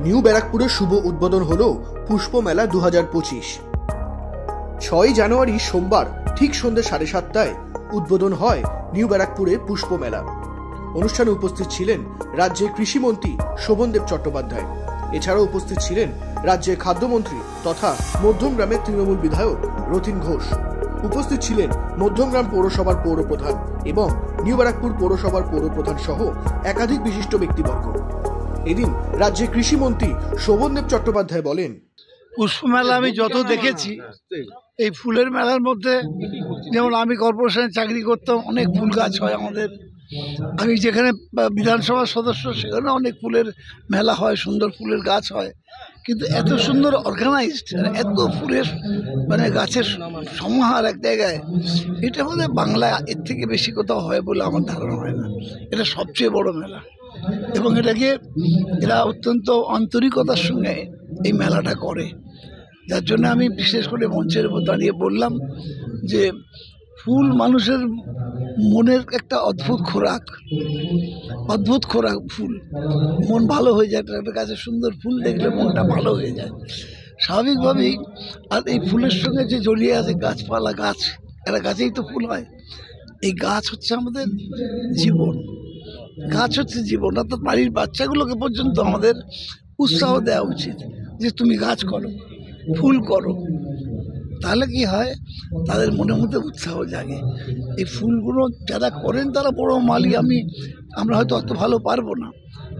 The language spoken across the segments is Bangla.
নিউ ব্যারাকপুরে শুভ উদ্বোধন হলো পুষ্প মেলা 2025। 6 জানুয়ারি সোমবার ঠিক সন্ধ্যে 7:30টায় উদ্বোধন হয় নিউ ব্যারাকপুরে পুষ্প মেলা। অনুষ্ঠানে উপস্থিত ছিলেন রাজ্যের কৃষিমন্ত্রী শোভনদেব চট্টোপাধ্যায়। এছাড়াও উপস্থিত ছিলেন রাজ্যের খাদ্যমন্ত্রী তথা মধ্যমগ্রামের তৃণমূল বিধায়ক রথীন ঘোষ। উপস্থিত ছিলেন মধ্যমগ্রাম পৌরসভার পৌরপ্রধান এবং নিউ ব্যারাকপুর পৌরসভার পৌরপ্রধান সহ একাধিক বিশিষ্ট ব্যক্তিবর্গ। এদিন রাজ্যের কৃষিমন্ত্রী শোভনদেব চট্টোপাধ্যায় বলেন, পুষ্প মেলা আমি যত দেখেছি, এই ফুলের মেলার মধ্যে, যেমন আমি কর্পোরেশনে চাকরি করতাম, অনেক ফুল গাছ হয় আমাদের। আমি যেখানে বিধানসভার সদস্য, সেখানে অনেক ফুলের মেলা হয়, সুন্দর ফুলের গাছ হয়। কিন্তু এত সুন্দর অর্গানাইজড, এত ফুলের গাছের সমাহার এক জায়গায়, এটা বোধ হয় বাংলা এর থেকে বেশি কোথাও হয় বলে আমার ধারণা হয় না। এটা সবচেয়ে বড় মেলা এবং এরা অত্যন্ত আন্তরিকতার সঙ্গে এই মেলাটা করে, যার জন্য আমি বিশেষ করে মঞ্চের উপর দাঁড়িয়ে বললাম যে ফুল মানুষের মনের একটা অদ্ভুত খোরাক ফুল। মন ভালো হয়ে যায়, একটা গাছে সুন্দর ফুল দেখলে মনটা ভালো হয়ে যায় স্বাভাবিকভাবেই। আর এই ফুলের সঙ্গে যে জড়িয়ে আছে গাছপালা, একটা গাছেই তো ফুল হয়। এই গাছ হচ্ছে আমাদের জীবন, গাছ হচ্ছে জীবন। অর্থাৎ বাড়ির বাচ্চাগুলোকে পর্যন্ত আমাদের উৎসাহ দেওয়া উচিত যে তুমি গাছ করো, ফুল করো। তাহলে কি হয়, তাদের মনের মধ্যে উৎসাহ জাগে। এই ফুলগুলো যারা করেন তারা বড় মালি। আমরা হয়তো অত ভালো পারবো না,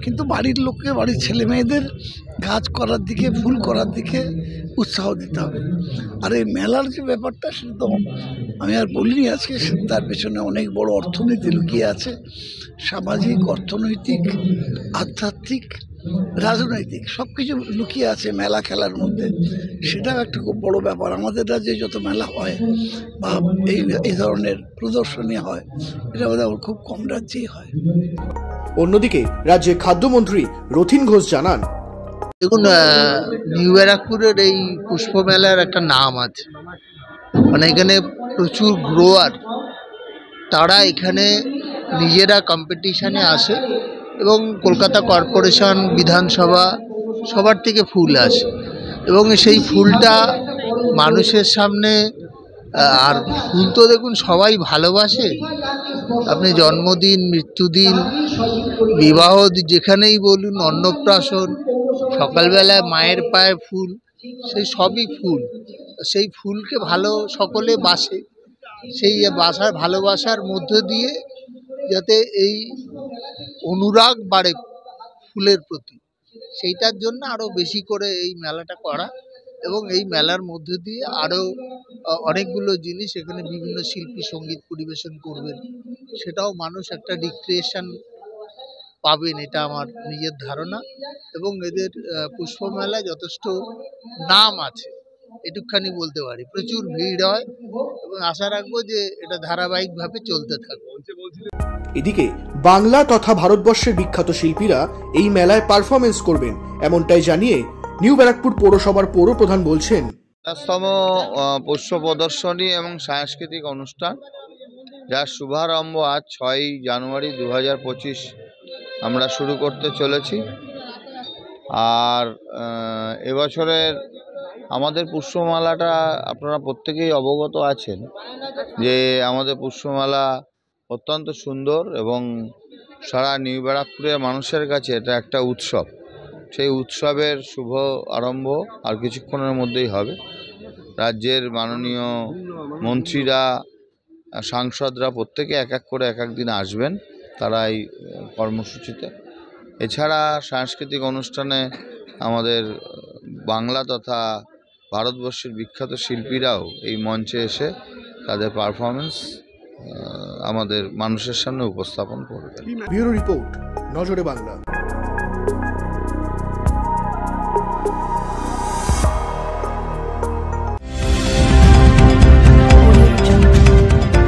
কিন্তু বাড়ির লোককে, বাড়ির ছেলে মেয়েদের গাছ করার দিকে, ফুল করার দিকে উৎসাহ দিতে হবে। আর এই মেলার যে ব্যাপারটা, সেটা তো আমি আর বলিনি আজকে, তার পেছনে অনেক বড় অর্থনীতি লুকিয়ে আছে। সামাজিক, অর্থনৈতিক, আধ্যাত্মিক, রাজনৈতিক সব কিছু লুকিয়ে আছে মেলা খেলার মধ্যে। সেটাও একটা খুব বড় ব্যাপার। আমাদের রাজ্যে যত মেলা হয় বা এই ধরনের প্রদর্শনী হয়, এটা বোধহয় খুব কম রাজ্যেই হয়। অন্যদিকে রাজ্যের খাদ্যমন্ত্রী রথীন ঘোষ জানান, দেখুন, নিউ ব্যারাকপুরের এই পুষ্প মেলার একটা নাম আছে, এখানে প্রচুর গ্রোয়ার, তারা এখানে নিজেরা কম্পিটিশনে আসে এবং কলকাতা কর্পোরেশন, বিধানসভা সবার থেকে ফুল আসে এবং সেই ফুলটা মানুষের সামনে। আর ফুল তো দেখুন সবাই ভালোবাসে। আপনি জন্মদিন, মৃত্যুদিন, বিবাহ, যেখানেই বলুন, অন্নপ্রাশন, সকালবেলায় মায়ের পায়ে ফুল, সেই সবই ফুল। সেই ফুলকে সকলে বাসে। সেই ভালোবাসার মধ্য দিয়ে যাতে এই অনুরাগ বাড়ে ফুলের প্রতি, সেইটার জন্য আরও বেশি করে এই মেলাটা করা। এবং এই মেলার মধ্যে দিয়ে আরও অনেকগুলো জিনিস, এখানে বিভিন্ন শিল্পী সঙ্গীত পরিবেশন করবেন, সেটাও মানুষ একটা রিক্রিয়েশন পাবেন, এটা আমার নিজের ধারণা। এবং এদের পুষ্প মেলায় যথেষ্ট নাম আছে, এটুকখানি বলতে পারি। প্রচুর ভিড় হয় এবং আশা রাখবো যে এটা ধারাবাহিকভাবে চলতে থাকবে। এদিকে বাংলা তথা ভারতবর্ষের বিখ্যাত শিল্পীরা এই মেলায় পারফরমেন্স করবেন, এমনটাই জানিয়ে নিউ ব্যারাকপুর পৌরসভার পৌরপ্রধান বলছেন, ৫০তম পুষ্প প্রদর্শনী এবং সাংস্কৃতিক অনুষ্ঠান, যার শুভারম্ভ আজ ৬ জানুয়ারি ২০২৫ আমরা শুরু করতে চলেছি। আর এবছরের আমাদের পুষ্পমেলাটা আপনারা প্রত্যেকেই অবগত আছেন যে আমাদের পুষ্পমেলা অত্যন্ত সুন্দর এবং সারা নিউ ব্যারাকপুরের মানুষের কাছে এটা একটা উৎসব। সেই উৎসবের শুভ আরম্ভ আর কিছুক্ষণের মধ্যেই হবে। রাজ্যের মাননীয় মন্ত্রীরা, সাংসদরা প্রত্যেকে এক এক করে এক এক দিন আসবেন তারা এই কর্মসূচিতে। এছাড়া সাংস্কৃতিক অনুষ্ঠানে আমাদের বাংলা তথা ভারতবর্ষের বিখ্যাত শিল্পীরাও এই মঞ্চে এসে তাদের পারফরমেন্স আমাদের মানুষের সামনে উপস্থাপন করবে। ব্যুরো রিপোর্ট, নজরে বাংলা।